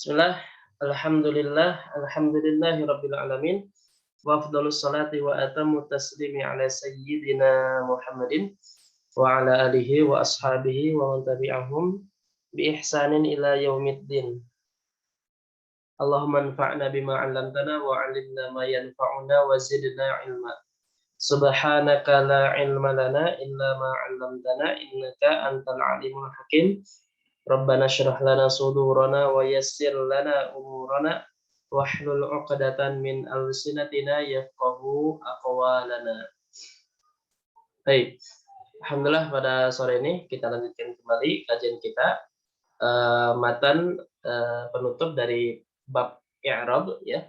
Bismillah, alhamdulillah, alhamdulillahi rabbil alamin. Wa afdhalus salati wa atammu taslimi ala sayyidina Muhammadin wa ala alihi wa ashabihi wa man tabi'ahum bi ihsanin ila yaumiddin. Allahumma anfa'na bima 'allamtana wa 'allimna ma yanfa'una wa zidna ilma. Subhanaka la ilma lana illa ma 'allamtana innaka antal alimul hakim. Rabbana syrah lana sudurana wa yassir lana umurana wahlul 'uqdatan min alsinatina yafqahu aqwalana. Baik, alhamdulillah pada sore ini kita lanjutkan kembali kajian kita matan penutup dari bab i'rab ya.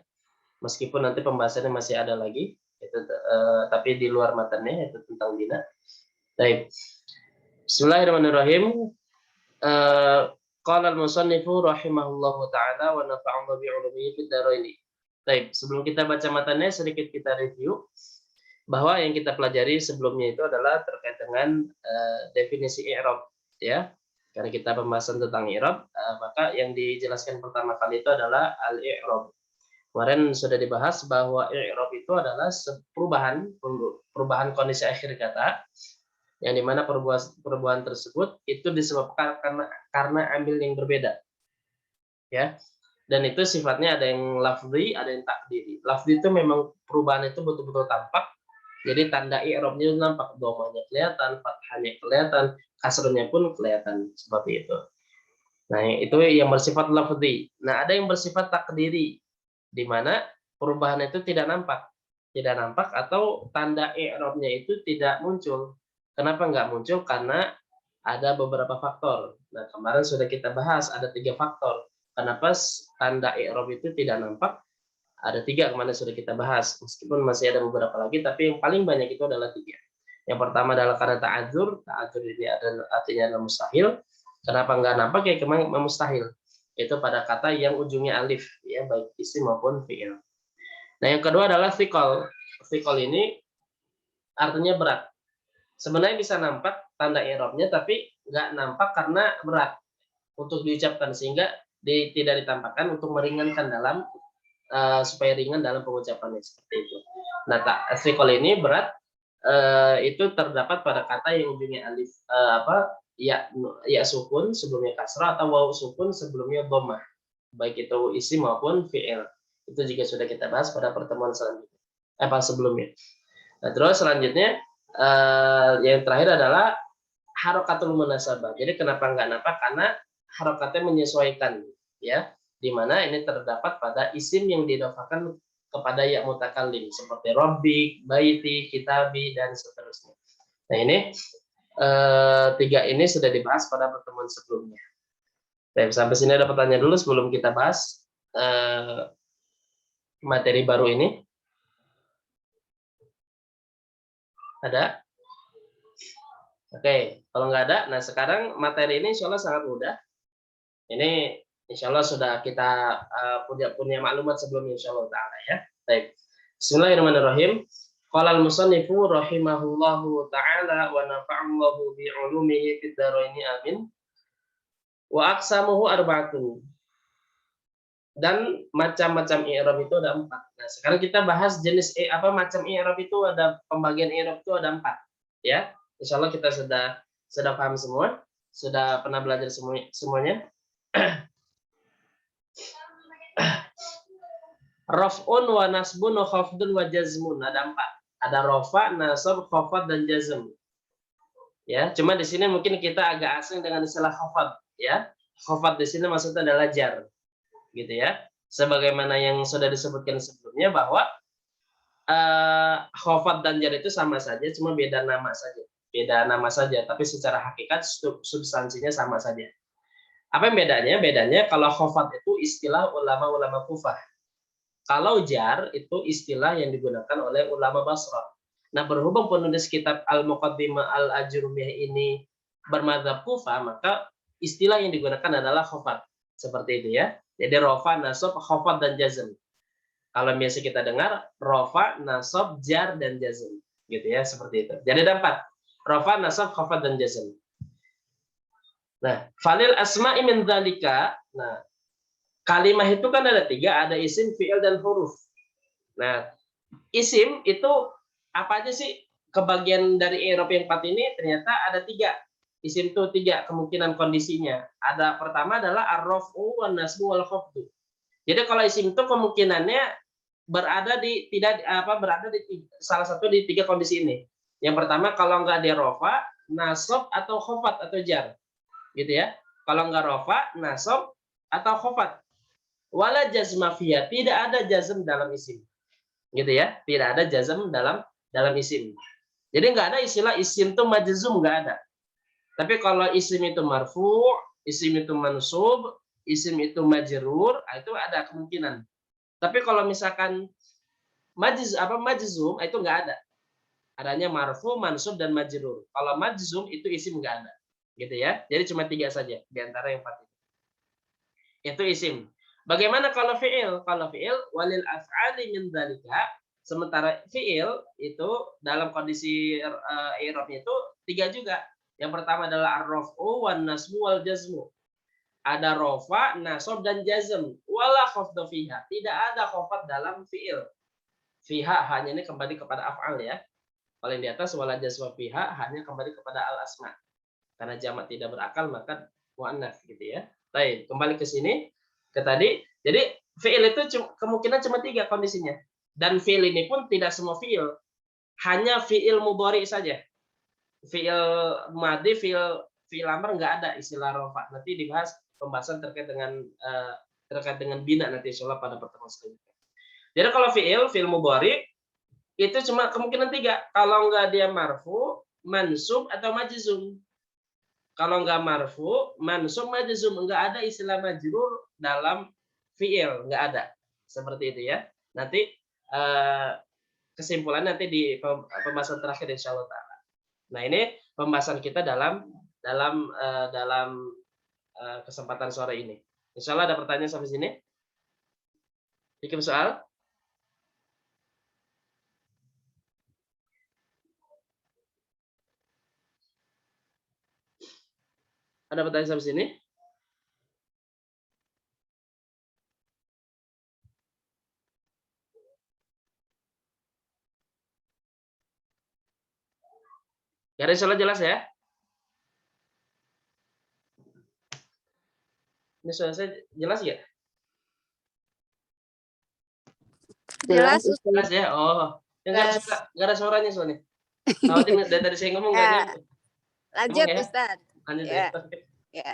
Meskipun nanti pembahasannya masih ada lagi itu tapi di luar matannya itu tentang bina. Baik. Bismillahirrahmanirrahim. Qala al-musannifu rahimahullahu taala wa nafa'ana bi 'ulumihi fid dharain. Baik, sebelum kita baca matanya sedikit kita review bahwa yang kita pelajari sebelumnya itu adalah terkait dengan definisi i'rab ya. Karena kita pembahasan tentang i'rab, maka yang dijelaskan pertama kali itu adalah al-i'rab. Kemarin sudah dibahas bahwa i'rab itu adalah perubahan kondisi akhir kata yang dimana perubahan tersebut itu disebabkan karena ambil yang berbeda ya, dan itu sifatnya ada yang lafzi ada yang takdiri. Lafzi itu memang perubahan itu betul-betul tampak, jadi tanda i'rabnya nampak, dhamanya kelihatan, fathahnya kelihatan, kasrahnya pun kelihatan seperti itu. Nah itu yang bersifat lafzi. Nah ada yang bersifat takdiri di mana perubahan itu tidak nampak atau tanda i'rabnya itu tidak muncul. Kenapa nggak muncul? Karena ada beberapa faktor. Nah, kemarin sudah kita bahas ada 3 faktor. Kenapa tanda i'rab itu tidak nampak? Ada 3 kemarin sudah kita bahas. Meskipun masih ada beberapa lagi, tapi yang paling banyak itu adalah 3. Yang pertama adalah karena ta'adzur. Ta'adzur ini artinya adalah mustahil. Kenapa nggak nampak? Ya kemarin mustahil. Itu pada kata yang ujungnya alif, ya baik isim maupun fi'il. Nah, yang kedua adalah thiqal. Thiqal ini artinya berat. Sebenarnya bisa nampak tanda i'rabnya, tapi nggak nampak karena berat untuk diucapkan, sehingga tidak ditampakkan untuk meringankan dalam supaya ringan dalam pengucapannya seperti itu. Nah, thiqal ini berat itu terdapat pada kata yang ujungnya alif ya sukun sebelumnya kasrah atau waw sukun sebelumnya dhammah, baik itu isim maupun fi'il. Itu juga sudah kita bahas pada pertemuan selanjutnya sebelumnya. Nah, terus selanjutnya yang terakhir adalah harokatul munasabah. Jadi kenapa nggak nampak? Karena harokatnya menyesuaikan, ya. Di mana ini terdapat pada isim yang diidhafakan kepada ya mutakallim seperti rabbik, baiti, kitabi dan seterusnya. Nah ini 3 ini sudah dibahas pada pertemuan sebelumnya. Baik, sampai sini ada pertanyaan dulu sebelum kita bahas materi baru ini. Ada? Oke, kalau nggak ada, nah sekarang materi ini insya Allah sangat mudah. Ini insya Allah sudah kita punya maklumat sebelumnya insya Allah ta'ala ya. Baik, bismillahirrahmanirrahim. Qala al-musannifu rahimahullahu ta'ala wa nafa'allahu bi'ulumihi fid dharain amin. Wa aqsamuhu arba'atun. Dan macam-macam i'rab itu ada 4. Nah, sekarang kita bahas jenis macam i'rab itu ada pembagian i'rab itu ada 4 ya. Insyaallah kita sudah paham semua, sudah pernah belajar semuanya. Raf'un wa nasbun wa khafdun wa jazmun, ada 4. Ada rafa, nasab, khafad dan jazm. Ya, cuma di sini mungkin kita agak asing dengan istilah khafad ya. Khafad di sini maksudnya adalah jar. Gitu ya, sebagaimana yang sudah disebutkan sebelumnya bahwa khafad dan jar itu sama saja, cuma beda nama saja, tapi secara hakikat substansinya sama saja. Apa yang bedanya? Bedanya kalau khafad itu istilah ulama-ulama Kufah, kalau jar itu istilah yang digunakan oleh ulama Basrah. Nah, berhubung penulis kitab Al-Muqaddimah Al-Ajurumiyah ini bermadzhab Kufah, maka istilah yang digunakan adalah khafad. Seperti itu ya. Jadi rafa, nasab, khafad dan jazm. Kalau biasa kita dengar rafa, nasab, jar dan jazm, gitu ya, seperti itu. Jadi ada 4. Rafa, nasab, khafad dan jazm. Nah, falil asma'i min dzalika. Nah, Kalimah itu kan ada 3, ada isim, fi'il, dan huruf. Nah, isim itu apa aja sih? Kebagian dari i'rab yang 4 ini ternyata ada 3. Isim itu 3 kemungkinan kondisinya. Ada pertama adalah ar-raf'u wan nasbu wal khafdu. Jadi kalau isim itu kemungkinannya berada di salah satu di 3 kondisi ini. Yang pertama kalau enggak dia rafa, nasab atau khafat atau jar. Gitu ya. Kalau enggak rafa, nasab atau khafat. Wala jazma fiha, tidak ada jazm dalam isim. Gitu ya. Tidak ada jazm dalam isim. Jadi enggak ada istilah isim itu majzum, enggak ada. Tapi kalau isim itu marfu, isim itu mansub, isim itu majrur, itu ada kemungkinan. Tapi kalau misalkan majzum itu enggak ada. Adanya marfu, mansub, dan majrur. Kalau majzum itu isim enggak ada. Gitu ya. Jadi cuma 3 saja di antara yang 4 itu isim. Bagaimana kalau fi'il? Kalau fi'il walil af'ali min dzalika, sementara fi'il itu dalam kondisi i'rabnya itu 3 juga. Yang pertama adalah ar-raf'u wan nasbu wal jazmu. Ada rafa, nasab, dan jazm. Wala khafdhu fiha. Tidak ada khafat dalam fi'il. Fiha hanya ini kembali kepada af'al ya. Kalau yang di atas wala jazma fiha hanya kembali kepada al-asma. Karena jamak tidak berakal maka muannats gitu ya. Baik, kembali ke sini ke tadi. Jadi fi'il itu kemungkinan cuma 3 kondisinya. Dan fi'il ini pun tidak semua fi'il. Hanya fi'il mudhari saja. Fi'il madhi, fi'il amr enggak ada istilah rafa. Nanti dibahas pembahasan terkait dengan bina nanti insyaallah pada pertemuan selanjutnya. Jadi kalau fi'il mudhari itu cuma kemungkinan 3. Kalau enggak dia marfu, mansub, atau majzum. Kalau enggak marfu, mansub, majzum, enggak ada istilah majrur dalam fi'il, enggak ada. Seperti itu ya. Nanti kesimpulan nanti di pembahasan terakhir insyaallah taala. Nah, ini pembahasan kita dalam kesempatan sore ini. Insyaallah ada pertanyaan sampai sini? Bikin soal? Ada pertanyaan sampai sini? Ya, insyaallah jelas ya? Ini suara saya jelas ya? Jelas, Jelas ya? Oh. Enggak ada suaranya soalnya. Khawatir dari tadi saya ngomong enggak nyampe. lanjut ya? Ustaz. Lanjut Ya. ya.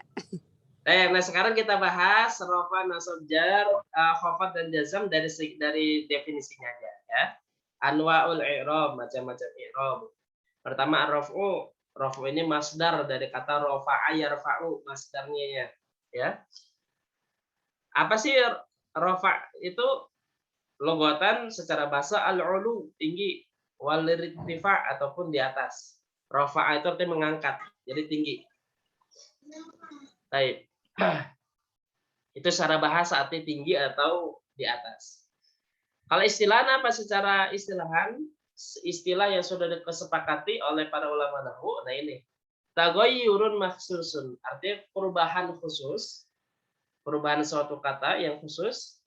Nah sekarang kita bahas rafa, nasab, jar, khafat, dan jazam dari definisinya aja ya. Anwaul i'rab, macam-macam i'rab. Pertama ar-raf'u. Raf'u ini masdar dari kata rafa'a yarfa'u, masdarnya ya. Apa sih rafa' itu? Logatan secara bahasa al-ulu, tinggi, wal irtifa ataupun di atas. Rafa'a itu artinya mengangkat, jadi tinggi. Baik. Itu secara bahasa arti tinggi atau di atas. Kalau istilah apa secara istilahan? Istilah yang sudah disepakati oleh para ulama nahwu. Nah ini. Taghayyurun makhsusun, artinya perubahan khusus, perubahan suatu kata yang khusus,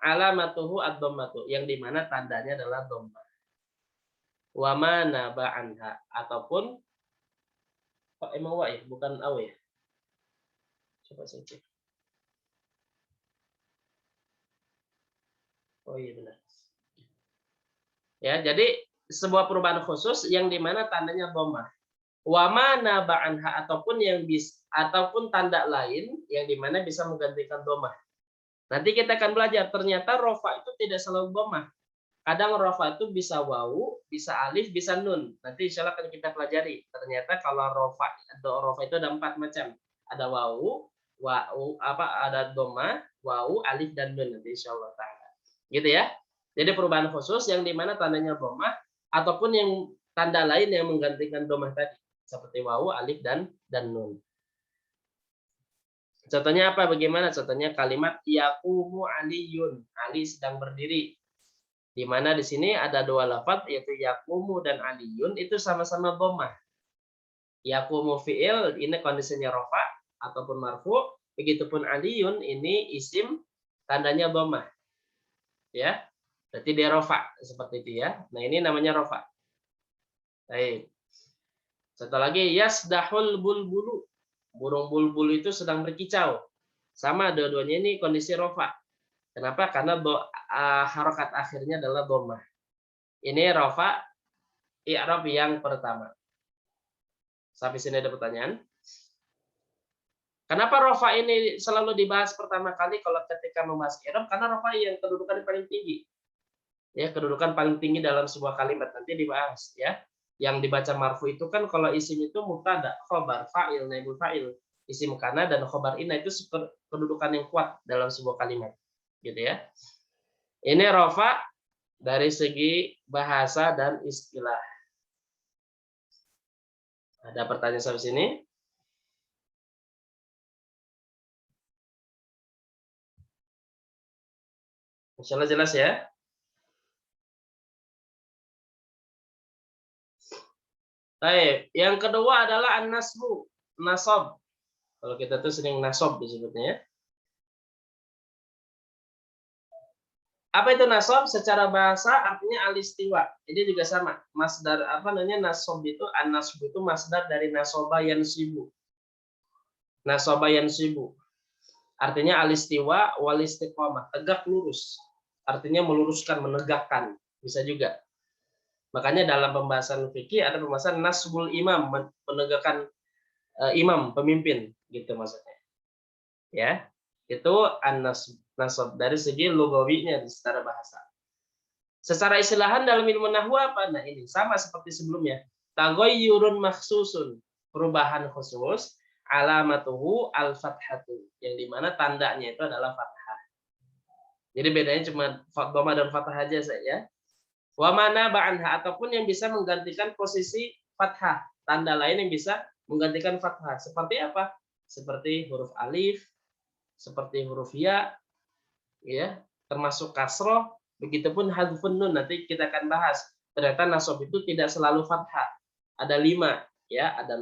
alamatuhu ad-dhammatu, yang dimana tandanya adalah dhammah. Wa ma naba anha, ataupun emang wa ya, bukan aw ya. Coba saya cek. Oh iya benar. Ya, jadi sebuah perubahan khusus yang dimana tandanya dhammah. Wa ma naba anha, ataupun tanda lain yang dimana bisa menggantikan dhammah. Nanti kita akan belajar ternyata rofa itu tidak selalu dhammah. Kadang rofa itu bisa wawu, bisa alif, bisa nun. Nanti insya Allah akan kita pelajari. Ternyata kalau rofa itu ada 4 macam. Ada wawu, ada dhammah, wawu, alif, dan nun. Nanti insya Allah taala. Gitu ya. Jadi perubahan khusus yang dimana tandanya dhammah ataupun yang tanda lain yang menggantikan dhammah tadi. Seperti wawu, alif, dan nun. Contohnya apa? Bagaimana? Contohnya kalimat yaqumu aliyun. Ali sedang berdiri. Di mana di sini ada 2 lafaz yaitu yaqumu dan aliyun itu sama-sama dhammah. Yaqumu fi'il ini kondisinya rafa ataupun marfu, begitupun aliyun ini isim tandanya dhammah. Ya. Berarti dia rofa seperti itu ya. Nah, ini namanya rofa. Baik. Satu lagi yasdahul bulbulu. Burung bulbul itu sedang berkicau. Sama dua-duanya ini kondisi rofa. Kenapa? Karena harokat akhirnya adalah dhammah. Ini rofa i'rab yang pertama. Sampai sini ada pertanyaan? Kenapa rofa ini selalu dibahas pertama kali kalau ketika membahas i'rab? Karena rofa yang kedudukan paling tinggi. Ya, kedudukan paling tinggi dalam sebuah kalimat nanti dibahas ya. Yang dibaca marfu itu kan kalau isim itu mubtada, khobar, fa'il, naibul fa'il, isim kana dan khobar inna itu kedudukan yang kuat dalam sebuah kalimat. Gitu ya. Ini rofa dari segi bahasa dan istilah. Ada pertanyaan sampai sini? Insyaallah jelas ya. Baik, yang kedua adalah an-nasbu, nasab. Kalau kita tuh sering nasab disebutnya ya. Apa itu nasab? Secara bahasa artinya alistiwa. Ini juga sama. Masdar apa namanya nasab itu an-nasb itu masdar dari nasaba yansibu. Nasaba yansibu. Artinya alistiwa wal istiqamah, tegak lurus. Artinya meluruskan, menegakkan. Bisa juga. Makanya dalam pembahasan fikih ada pembahasan nasbul imam, menegakkan imam, pemimpin gitu maksudnya. Ya. Itu an-nasab dari segi lugawinya secara bahasa. Secara istilahan dalam ilmu nahwu apa? Nah, ini sama seperti sebelumnya. Taghayyurun makhsusun, perubahan khusus, alamatuhu al-fathatu, yang dimana tandanya itu adalah fathah. Jadi bedanya cuma dhamma dan fathah aja saya. Wa mana ba'anha, ataupun yang bisa menggantikan posisi fathah, tanda lain yang bisa menggantikan fathah. Seperti apa? Seperti huruf alif, seperti huruf ya, termasuk kasroh, begitupun hadfun nun, nanti kita akan bahas. Ternyata nasab itu tidak selalu fathah. Ada 5, ya, ada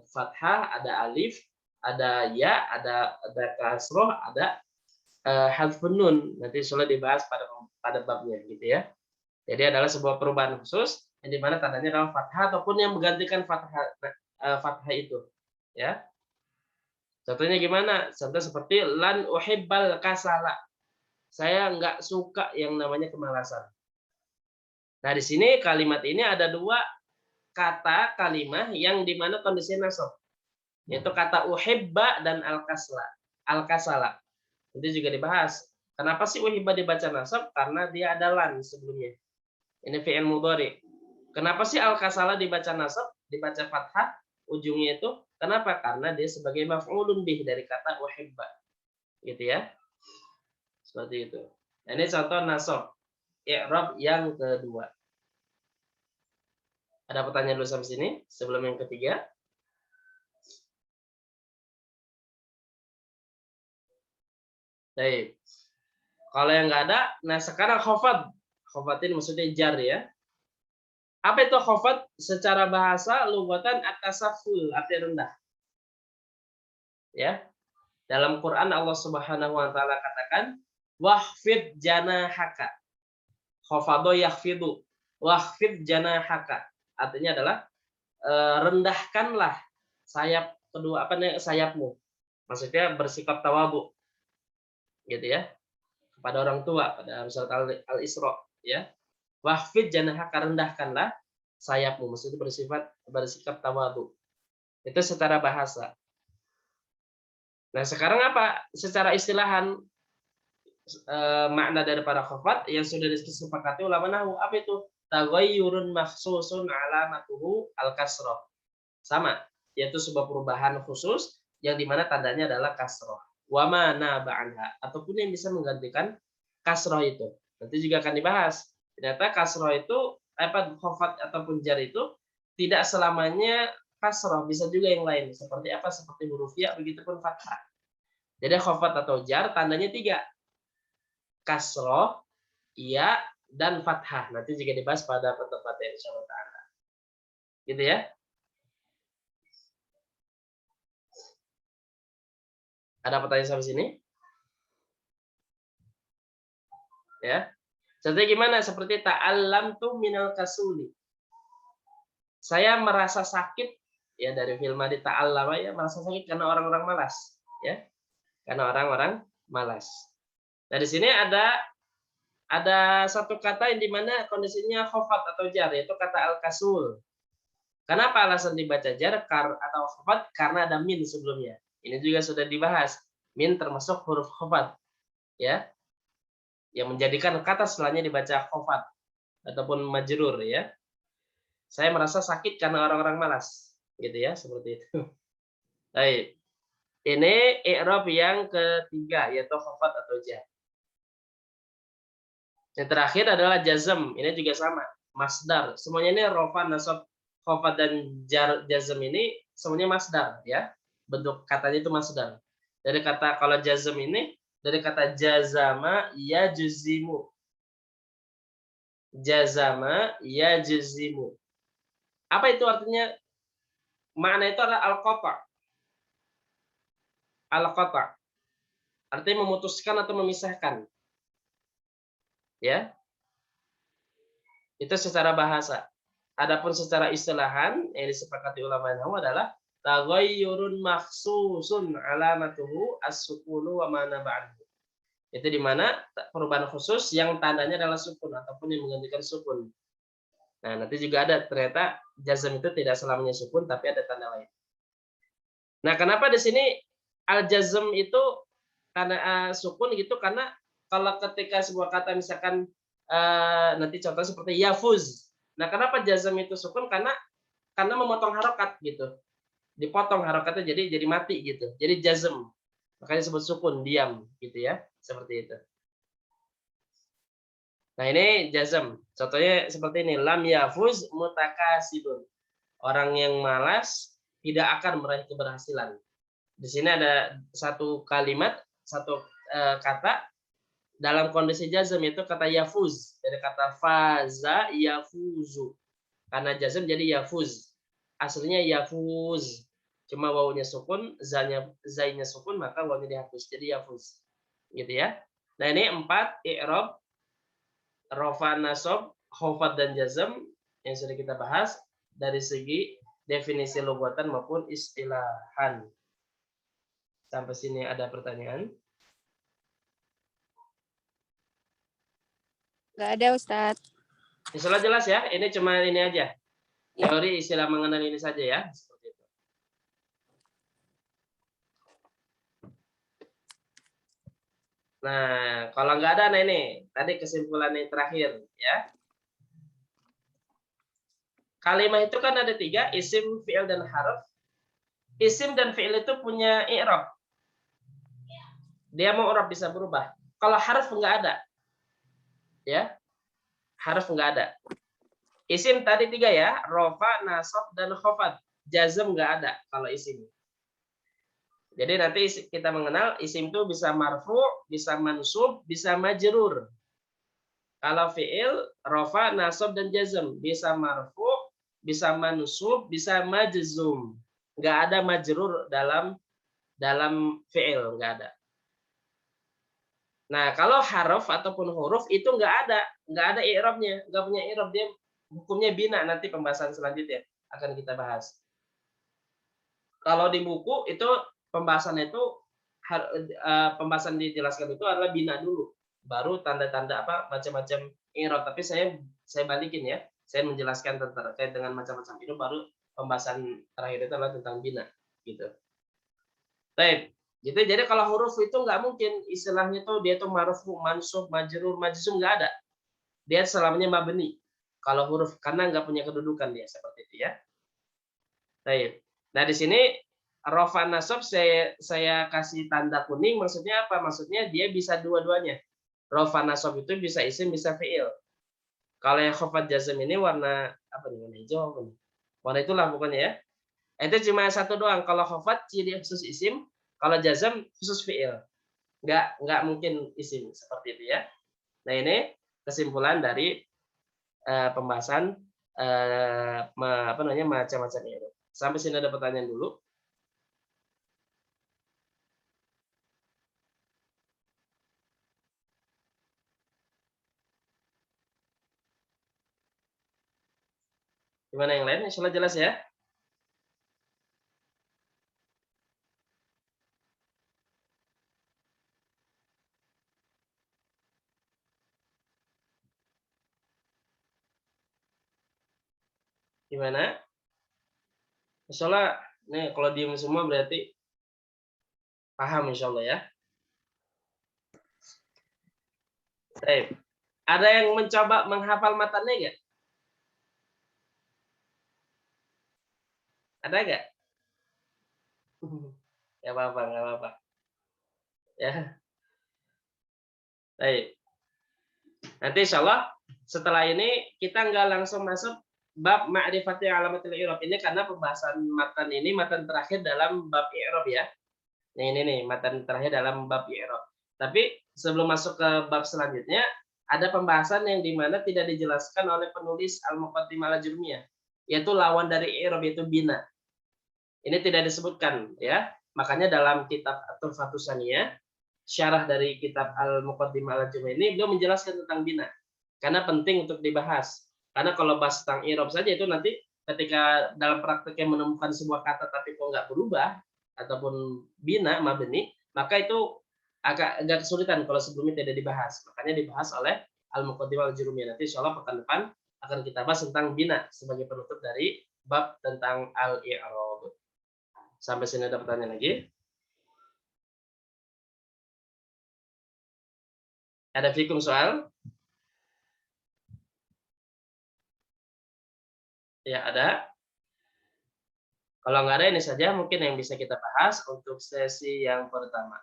fathah, ada alif, ada ya, ada kasroh, ada hadfun nun. Nanti sudah dibahas pada babnya gitu ya. Jadi adalah sebuah perubahan khusus yang dimana tandanya adalah fathah ataupun yang menggantikan fathah itu, ya. Contohnya gimana? Contoh seperti lan uhibbal kasala. Saya nggak suka yang namanya kemalasan. Nah, di sini kalimat ini ada 2 kata kalimah yang dimana kondisinya nasab. Yaitu kata uhibba dan al-kasla. Al-kasala. Itu juga dibahas. Kenapa sih uhibba dibaca nasab? Karena dia ada lan sebelumnya. Ini fi'il mudhari. Kenapa sih al-kasala dibaca nasab? Dibaca fathah ujungnya itu. Kenapa? Karena dia sebagai maf'ulun bih dari kata uhibba. Gitu ya. Seperti itu. Nah, ini contoh nasab. I'rab yang kedua. Ada pertanyaan dulu sampai sini sebelum yang ketiga? Baik. Kalau yang nggak ada, nah sekarang khafad. Khafad ini maksudnya jar ya. Apa itu khafad? Secara bahasa lugatan at-tasafful, arti rendah. Ya. Dalam Quran Allah Subhanahu wa taala katakan wahfid janahaka. Khafadho yakhfidu. Wahfid janahaka. Artinya adalah rendahkanlah sayap kedua sayapmu. Maksudnya bersikap tawabu. Gitu ya. Kepada orang tua pada surat Al-Isra ya. Wahfid janahaka, rendahkanlah sayapmu, maksudnya bersikap tawadhu. Itu secara bahasa. Nah, sekarang apa? Secara istilahan makna daripada khafat yang sudah disepakati ulama nahwu, apa itu? Taghayyurun makhsusun alamatuhu al-kasrah. Sama, yaitu sebuah perubahan khusus yang dimana tandanya adalah kasrah. Wa ma naba'anha, ataupun yang bisa menggantikan kasrah itu. Nanti juga akan dibahas. Ternyata kasrah itu khafat ataupun jar itu tidak selamanya kasrah, bisa juga yang lain. Seperti apa? Seperti huruf ya, begitupun fathah. Jadi khafat atau jar tandanya 3. Kasrah, ya, dan fathah. Nanti juga dibahas pada pertemuan insyaallah taala. Gitu ya. Ada pertanyaan sampai sini? Ya. Contohnya gimana? Seperti ta'allamtu minal kasuli. Saya merasa sakit ya dari film di ta'allama ya, merasa sakit karena orang-orang malas, ya. Karena orang-orang malas. Nah, di sini ada satu kata yang dimana kondisinya khofat atau jar, yaitu kata al-kasul. Kenapa alasan dibaca jar atau khofat? Karena ada min sebelumnya. Ini juga sudah dibahas. Min termasuk huruf khofat, ya, yang menjadikan kata setelahnya dibaca khofat ataupun majrur, ya. Saya merasa sakit karena orang-orang malas, gitu ya, seperti itu. Baik. Ini i'rab yang ketiga, yaitu khofat atau jar. Yang terakhir adalah jazm. Ini juga sama, masdar. Semuanya ini rofa, nasab, khofat dan jazm ini semuanya masdar, ya. Bentuk katanya itu masdar. Dari kata kalau jazm ini dari kata jazama yajzimu. Jazama yajzimu. Apa itu artinya? Makna itu adalah al-qata'. Al-qata'. Artinya memutuskan atau memisahkan. Ya. Itu secara bahasa. Adapun secara istilahan yang disepakati ulama nahwu adalah taghayyurun makhsusun alamatuhu as-sukunu wa ma naba'anhu. Itu di mana perubahan khusus yang tandanya adalah sukun ataupun yang menggantikan sukun. Nah, nanti juga ada ternyata jazm itu tidak selamanya sukun tapi ada tanda lain. Nah, kenapa di sini al-jazm itu karena sukun gitu karena kalau ketika sebuah kata misalkan nanti contoh seperti yafuz. Nah, kenapa jazm itu sukun? Karena memotong harokat gitu. Dipotong harokatnya jadi mati gitu. Jadi jazm. Makanya disebut sukun, diam gitu ya. Seperti itu. Nah, ini jazm. Contohnya seperti ini, lam yafuz mutakasibun. Orang yang malas tidak akan meraih keberhasilan. Di sini ada satu kalimat, satu kata dalam kondisi jazm itu kata yafuz, dari kata faza yafuzu. Karena jazm jadi yafuz. Aslinya yafuz. Cuma wawunya sukun, zainya sukun, maka wawunya dihapus. Jadi yafuz. Gitu ya. Nah, ini 4 i'rab, rofa, nasab, khofat dan jazm yang sudah kita bahas dari segi definisi lugatan maupun istilahan. Sampai sini ada pertanyaan? Nggak ada, Ustadz. Insyaallah jelas ya. Ini cuma ini aja. Teori istilah mengenal ini saja ya. Seperti itu. Nah, kalau nggak ada, nah ini tadi kesimpulan yang terakhir ya. Kalimat itu kan ada 3, isim, fi'il, dan harf. Isim dan fi'il itu punya i'rab. Dia mau i'rab bisa berubah. Kalau harf nggak ada. Ya, harf nggak ada. Isim tadi 3 ya, rofa, nasab, dan khofat. Jazm nggak ada kalau isim. Jadi nanti kita mengenal isim itu bisa marfu, bisa mansub, bisa majrur. Kalau fi'il, rofa, nasab, dan jazm. Bisa marfu, bisa mansub, bisa majzum. Nggak ada majrur dalam fi'il, nggak ada. Nah, kalau harf ataupun huruf itu nggak ada i'rabnya, nggak punya i'rab, dia hukumnya bina, nanti pembahasan selanjutnya akan kita bahas. Kalau di buku itu pembahasannya itu pembahasan dijelaskan itu adalah bina dulu, baru tanda-tanda apa macam-macam i'rab. Tapi saya balikin ya, saya menjelaskan terkait dengan macam-macam itu, baru pembahasan terakhir itu adalah tentang bina, gitu. Baik. Gitu. Jadi kalau huruf itu nggak mungkin istilahnya tuh dia tuh marfu, mansub, majrur, majzum, nggak ada. Dia selamanya mabni. Kalau huruf karena nggak punya kedudukan dia seperti itu ya. Baik. Nah, di sini rafa nasab saya kasih tanda kuning, maksudnya apa? Maksudnya dia bisa dua-duanya. Rafa nasab itu bisa isim, bisa fi'il. Kalau yang khafat jazm ini warna apa nih? Warna hijau apa nih? Warna itulah pokoknya ya. Itu cuma satu doang. Kalau khafat ciri khusus isim, kalau jazm khusus fi'il. Nggak mungkin isim seperti itu ya. Nah, ini kesimpulan dari pembahasan apa namanya macam-macam ini. Sampai sini ada pertanyaan dulu. Gimana yang lain? Insyaallah jelas ya? Gimana? Insyaallah nih kalau diem semua berarti paham insyaallah ya. Baik. Ada yang mencoba menghafal matannya nggak? Ada nggak? Nggak apa-apa, nggak apa-apa. Ya, baik. Nanti insyaallah setelah ini kita nggak langsung masuk bab ma'rifati alamatil i'rab. Ini karena pembahasan matan ini matan terakhir dalam bab i'rab ya. Ini nih matan terakhir dalam bab i'rab. Tapi sebelum masuk ke bab selanjutnya ada pembahasan yang dimana tidak dijelaskan oleh penulis Al-Muqaddimah Al-Jurmiyah, yaitu lawan dari i'rab yaitu bina. Ini tidak disebutkan ya. Makanya dalam kitab At-Tuhfatus Tsaniyah, syarah dari kitab Al-Muqaddimah Al-Jurmiyah ini beliau menjelaskan tentang bina. Karena penting untuk dibahas. Karena kalau bahas tentang i'rab saja itu nanti ketika dalam prakteknya menemukan sebuah kata tapi kok nggak berubah ataupun bina mabni, maka itu agak kesulitan kalau sebelumnya tidak dibahas. Makanya dibahas oleh Al-Muqaddimah Al-Jurmiyah. Nanti insyaallah pekan depan akan kita bahas tentang bina sebagai penutup dari bab tentang al-i'rab. Sampai sini ada pertanyaan lagi? Ada fikum soal? Ya, ada. Kalau nggak ada ini saja mungkin yang bisa kita bahas untuk sesi yang pertama.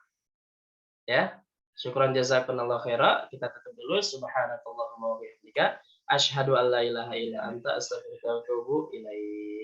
Ya. Syukran jazakumullah khaira. Kita tutup dulu. Subhanakallahumma wa bihamdika asyhadu an la ilaha illa anta astaghfiruka wa atubu ilaik.